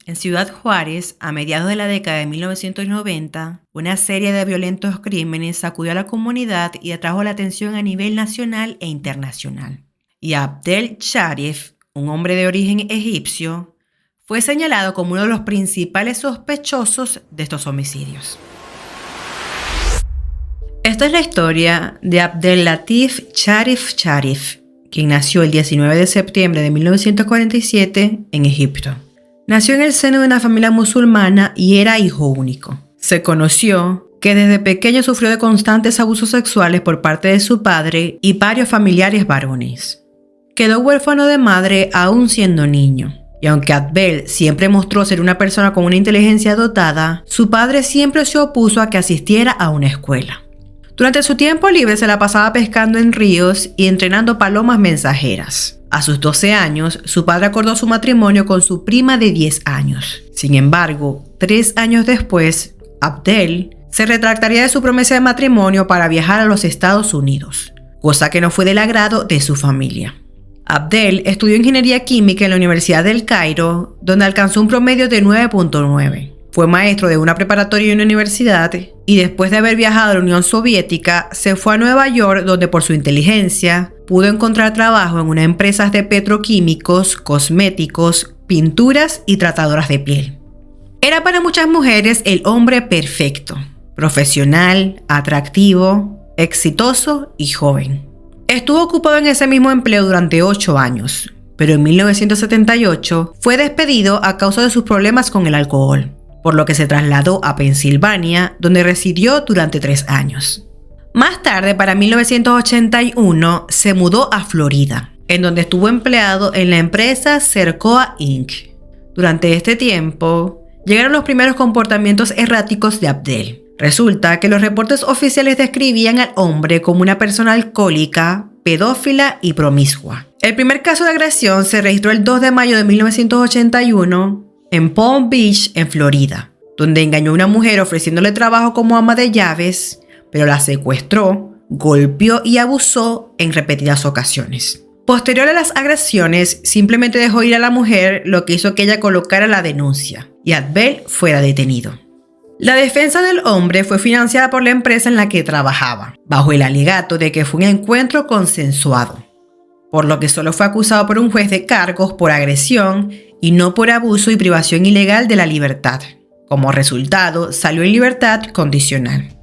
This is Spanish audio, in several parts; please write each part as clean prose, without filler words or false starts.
En Ciudad Juárez, a mediados de la década de 1990, una serie de violentos crímenes sacudió a la comunidad y atrajo la atención a nivel nacional e internacional. Y Abdel Sharif, un hombre de origen egipcio, fue señalado como uno de los principales sospechosos de estos homicidios. Esta es la historia de Abdel Latif Sharif, quien nació el 19 de septiembre de 1947 en Egipto. Nació en el seno de una familia musulmana y era hijo único. Se conoció que desde pequeño sufrió de constantes abusos sexuales por parte de su padre y varios familiares varones. Quedó huérfano de madre aún siendo niño. Y aunque Abdel siempre mostró ser una persona con una inteligencia dotada, su padre siempre se opuso a que asistiera a una escuela. Durante su tiempo libre se la pasaba pescando en ríos y entrenando palomas mensajeras. A sus 12 años, su padre acordó su matrimonio con su prima de 10 años. Sin embargo, 3 años después, Abdel se retractaría de su promesa de matrimonio para viajar a los Estados Unidos, cosa que no fue del agrado de su familia. Abdel estudió ingeniería química en la Universidad del Cairo, donde alcanzó un promedio de 9.9. Fue maestro de una preparatoria y una universidad, y después de haber viajado a la Unión Soviética, se fue a Nueva York, donde por su inteligencia pudo encontrar trabajo en unas empresas de petroquímicos, cosméticos, pinturas y tratadoras de piel. Era para muchas mujeres el hombre perfecto, profesional, atractivo, exitoso y joven. Estuvo ocupado en ese mismo empleo durante 8 años, pero en 1978 fue despedido a causa de sus problemas con el alcohol, por lo que se trasladó a Pensilvania, donde residió durante 3 años. Más tarde, para 1981, se mudó a Florida, en donde estuvo empleado en la empresa Cercoa Inc. Durante este tiempo, llegaron los primeros comportamientos erráticos de Abdel. Resulta que los reportes oficiales describían al hombre como una persona alcohólica, pedófila y promiscua. El primer caso de agresión se registró el 2 de mayo de 1981 en Palm Beach, en Florida, donde engañó a una mujer ofreciéndole trabajo como ama de llaves, pero la secuestró, golpeó y abusó en repetidas ocasiones. Posterior a las agresiones, simplemente dejó ir a la mujer, lo que hizo que ella colocara la denuncia y Abdel fuera detenido. La defensa del hombre fue financiada por la empresa en la que trabajaba, bajo el alegato de que fue un encuentro consensuado, por lo que solo fue acusado por un juez de cargos por agresión y no por abuso y privación ilegal de la libertad. Como resultado, salió en libertad condicional.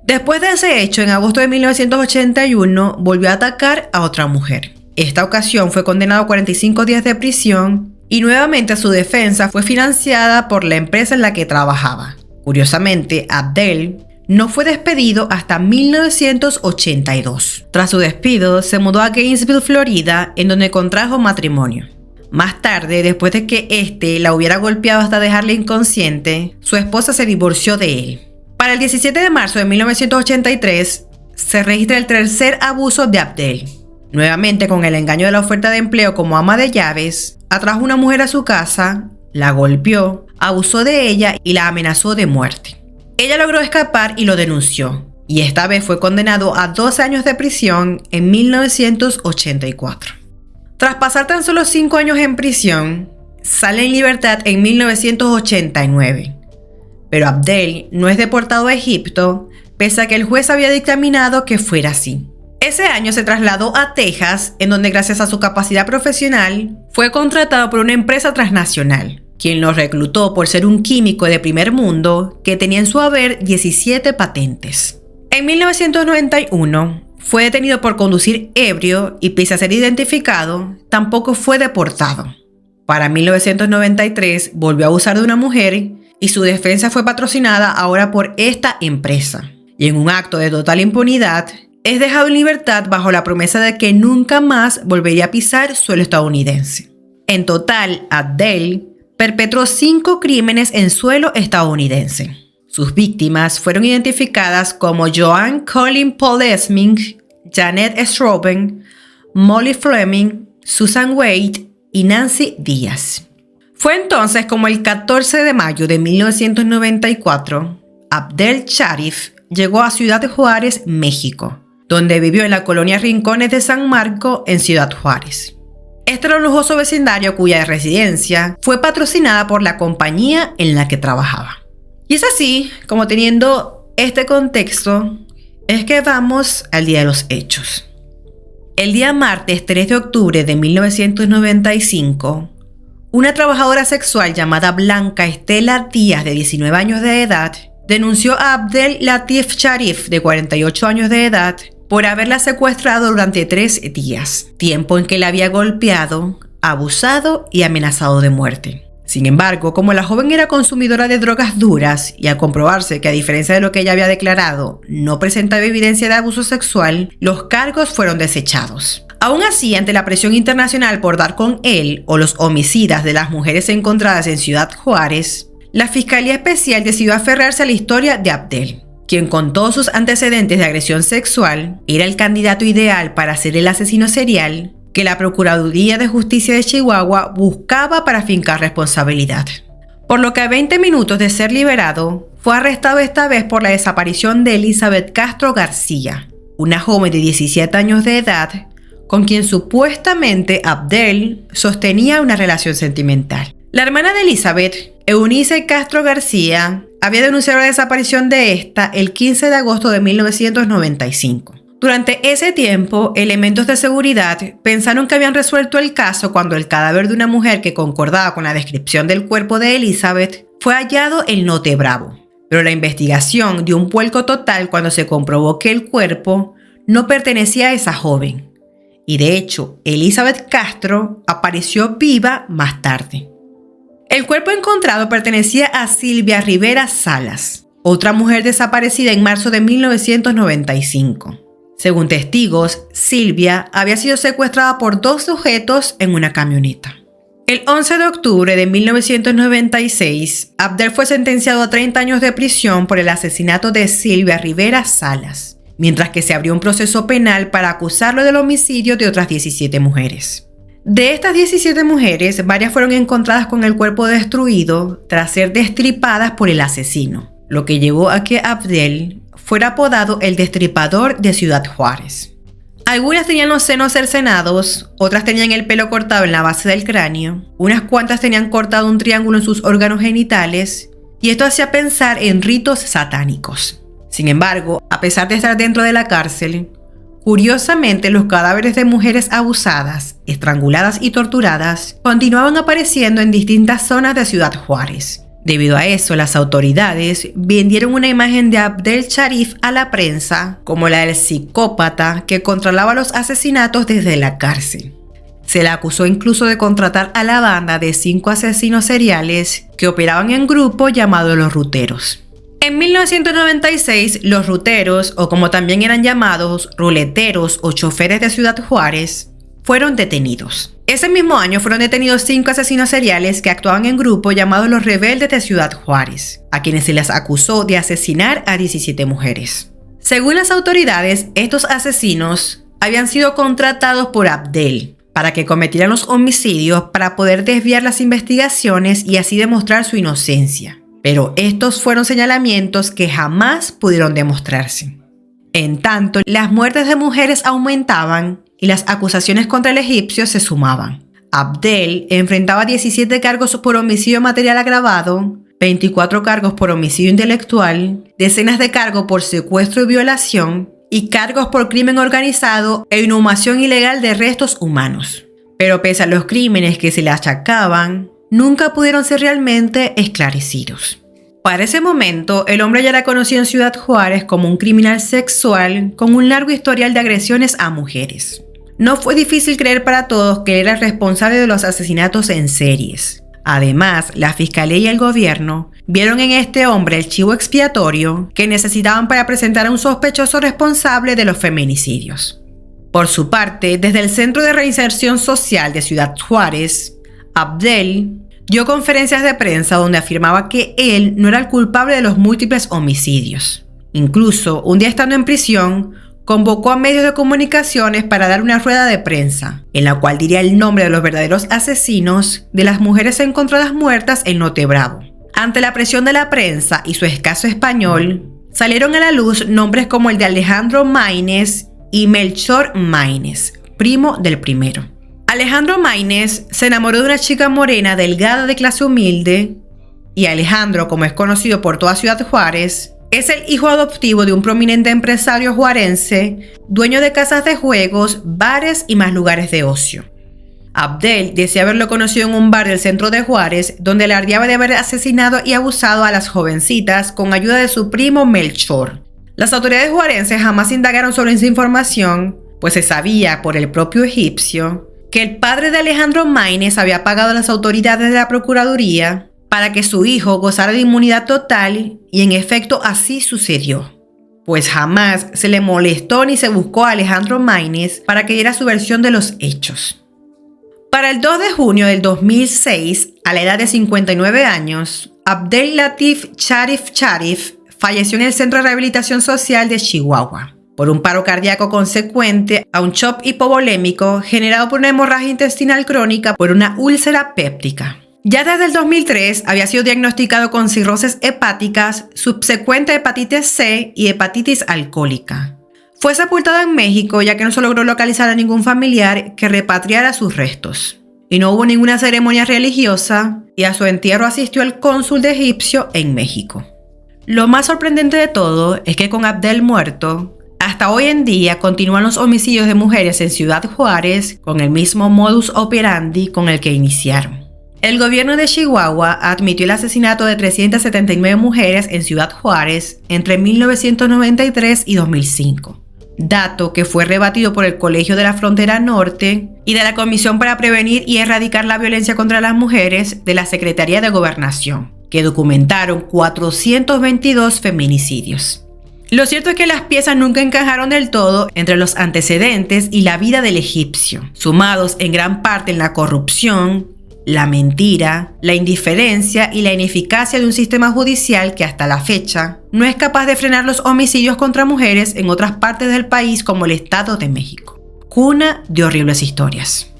Después de ese hecho, en agosto de 1981, volvió a atacar a otra mujer. Esta ocasión fue condenado a 45 días de prisión y nuevamente su defensa fue financiada por la empresa en la que trabajaba. Curiosamente, Abdel no fue despedido hasta 1982. Tras su despido, se mudó a Gainesville, Florida, en donde contrajo matrimonio. Más tarde, después de que éste la hubiera golpeado hasta dejarla inconsciente, su esposa se divorció de él. Para el 17 de marzo de 1983, se registra el tercer abuso de Abdel. Nuevamente, con el engaño de la oferta de empleo como ama de llaves, atrajo a una mujer a su casa, la golpeó, abusó de ella y la amenazó de muerte. Ella logró escapar y lo denunció, y esta vez fue condenado a 12 años de prisión en 1984. Tras pasar tan solo 5 años en prisión, sale en libertad en 1989. Pero Abdel no es deportado a Egipto, pese a que el juez había dictaminado que fuera así. Ese año se trasladó a Texas, en donde gracias a su capacidad profesional, fue contratado por una empresa transnacional, quien lo reclutó por ser un químico de primer mundo que tenía en su haber 17 patentes. En 1991, fue detenido por conducir ebrio y pese a ser identificado, tampoco fue deportado. Para 1993 volvió a abusar de una mujer y su defensa fue patrocinada ahora por esta empresa. Y en un acto de total impunidad, es dejado en libertad bajo la promesa de que nunca más volvería a pisar suelo estadounidense. En total, Abdel perpetró 5 crímenes en suelo estadounidense. Sus víctimas fueron identificadas como Joan Colin Paul Esming, Janet Strauben, Molly Fleming, Susan Wade y Nancy Díaz. Fue entonces como el 14 de mayo de 1994, Abdel Sharif llegó a Ciudad Juárez, México, donde vivió en la colonia Rincones de San Marco en Ciudad Juárez. Este era un lujoso vecindario cuya residencia fue patrocinada por la compañía en la que trabajaba. Y es así, como teniendo este contexto, es que vamos al día de los hechos. El día martes 3 de octubre de 1995, una trabajadora sexual llamada Blanca Estela Díaz, de 19 años de edad, denunció a Abdel Latif Sharif, de 48 años de edad, por haberla secuestrado durante 3 días, tiempo en que la había golpeado, abusado y amenazado de muerte. Sin embargo, como la joven era consumidora de drogas duras y al comprobarse que, a diferencia de lo que ella había declarado, no presentaba evidencia de abuso sexual, los cargos fueron desechados. Aún así, ante la presión internacional por dar con él o los homicidas de las mujeres encontradas en Ciudad Juárez, la Fiscalía Especial decidió aferrarse a la historia de Abdel, quien con todos sus antecedentes de agresión sexual era el candidato ideal para ser el asesino serial que la Procuraduría de Justicia de Chihuahua buscaba para fincar responsabilidad. Por lo que a 20 minutos de ser liberado, fue arrestado esta vez por la desaparición de Elizabeth Castro García, una joven de 17 años de edad con quien supuestamente Abdel sostenía una relación sentimental. La hermana de Elizabeth, Eunice Castro García, había denunciado la desaparición de esta el 15 de agosto de 1995. Durante ese tiempo, elementos de seguridad pensaron que habían resuelto el caso cuando el cadáver de una mujer que concordaba con la descripción del cuerpo de Elizabeth fue hallado en Lote Bravo. Pero la investigación dio un vuelco total cuando se comprobó que el cuerpo no pertenecía a esa joven. Y de hecho, Elizabeth Castro apareció viva más tarde. El cuerpo encontrado pertenecía a Silvia Rivera Salas, otra mujer desaparecida en marzo de 1995. Según testigos, Silvia había sido secuestrada por 2 sujetos en una camioneta. El 11 de octubre de 1996, Abdel fue sentenciado a 30 años de prisión por el asesinato de Silvia Rivera Salas, mientras que se abrió un proceso penal para acusarlo del homicidio de otras 17 mujeres. De estas 17 mujeres, varias fueron encontradas con el cuerpo destruido tras ser destripadas por el asesino, lo que llevó a que Abdel fuera apodado el Destripador de Ciudad Juárez. Algunas tenían los senos cercenados, otras tenían el pelo cortado en la base del cráneo, unas cuantas tenían cortado un triángulo en sus órganos genitales, y esto hacía pensar en ritos satánicos. Sin embargo, a pesar de estar dentro de la cárcel, curiosamente los cadáveres de mujeres abusadas, estranguladas y torturadas continuaban apareciendo en distintas zonas de Ciudad Juárez. Debido a eso, las autoridades vendieron una imagen de Abdel Sharif a la prensa como la del psicópata que controlaba los asesinatos desde la cárcel. Se le acusó incluso de contratar a la banda de 5 asesinos seriales que operaban en grupo llamado Los Ruteros. En 1996, los ruteros, o como también eran llamados, ruleteros o choferes de Ciudad Juárez, fueron detenidos. Ese mismo año fueron detenidos 5 asesinos seriales que actuaban en grupo llamados los Rebeldes de Ciudad Juárez, a quienes se les acusó de asesinar a 17 mujeres. Según las autoridades, estos asesinos habían sido contratados por Abdel para que cometieran los homicidios para poder desviar las investigaciones y así demostrar su inocencia. Pero estos fueron señalamientos que jamás pudieron demostrarse. En tanto, las muertes de mujeres aumentaban y las acusaciones contra el egipcio se sumaban. Abdel enfrentaba 17 cargos por homicidio material agravado, 24 cargos por homicidio intelectual, decenas de cargos por secuestro y violación, y cargos por crimen organizado e inhumación ilegal de restos humanos. Pero pese a los crímenes que se le achacaban, nunca pudieron ser realmente esclarecidos. Para ese momento, el hombre ya era conocido en Ciudad Juárez como un criminal sexual con un largo historial de agresiones a mujeres. No fue difícil creer para todos que era el responsable de los asesinatos en series. Además, la fiscalía y el gobierno vieron en este hombre el chivo expiatorio que necesitaban para presentar a un sospechoso responsable de los feminicidios. Por su parte, desde el Centro de Reinserción Social de Ciudad Juárez, Abdel dio conferencias de prensa donde afirmaba que él no era el culpable de los múltiples homicidios. Incluso, un día estando en prisión, convocó a medios de comunicaciones para dar una rueda de prensa, en la cual diría el nombre de los verdaderos asesinos de las mujeres encontradas muertas en Lote Bravo. Ante la presión de la prensa y su escaso español, salieron a la luz nombres como el de Alejandro Maínez y Melchor Maínez, primo del primero. Alejandro Maynes se enamoró de una chica morena delgada de clase humilde, y Alejandro, como es conocido por toda Ciudad Juárez, es el hijo adoptivo de un prominente empresario juarense, dueño de casas de juegos, bares y más lugares de ocio. Abdel decía haberlo conocido en un bar del centro de Juárez, donde alardeaba de haber asesinado y abusado a las jovencitas con ayuda de su primo Melchor. Las autoridades juarenses jamás indagaron sobre esa información, pues se sabía por el propio egipcio que el padre de Alejandro Maynes había pagado a las autoridades de la Procuraduría para que su hijo gozara de inmunidad total, y en efecto así sucedió, pues jamás se le molestó ni se buscó a Alejandro Maynes para que diera su versión de los hechos. Para el 2 de junio del 2006, a la edad de 59 años, Abdel Latif Sharif falleció en el Centro de Rehabilitación Social de Chihuahua por un paro cardíaco consecuente a un shock hipovolémico generado por una hemorragia intestinal crónica por una úlcera péptica. Ya desde el 2003 había sido diagnosticado con cirrosis hepáticas, subsecuente hepatitis C y hepatitis alcohólica. Fue sepultado en México, ya que no se logró localizar a ningún familiar que repatriara sus restos. Y no hubo ninguna ceremonia religiosa, y a su entierro asistió el cónsul de egipcio en México. Lo más sorprendente de todo es que con Abdel muerto, hasta hoy en día continúan los homicidios de mujeres en Ciudad Juárez con el mismo modus operandi con el que iniciaron. El gobierno de Chihuahua admitió el asesinato de 379 mujeres en Ciudad Juárez entre 1993 y 2005. Dato que fue rebatido por el Colegio de la Frontera Norte y de la Comisión para Prevenir y Erradicar la Violencia contra las Mujeres de la Secretaría de Gobernación, que documentaron 422 feminicidios. Lo cierto es que las piezas nunca encajaron del todo entre los antecedentes y la vida del egipcio, sumados en gran parte en la corrupción, la mentira, la indiferencia y la ineficacia de un sistema judicial que hasta la fecha no es capaz de frenar los homicidios contra mujeres en otras partes del país como el Estado de México. Cuna de horribles historias.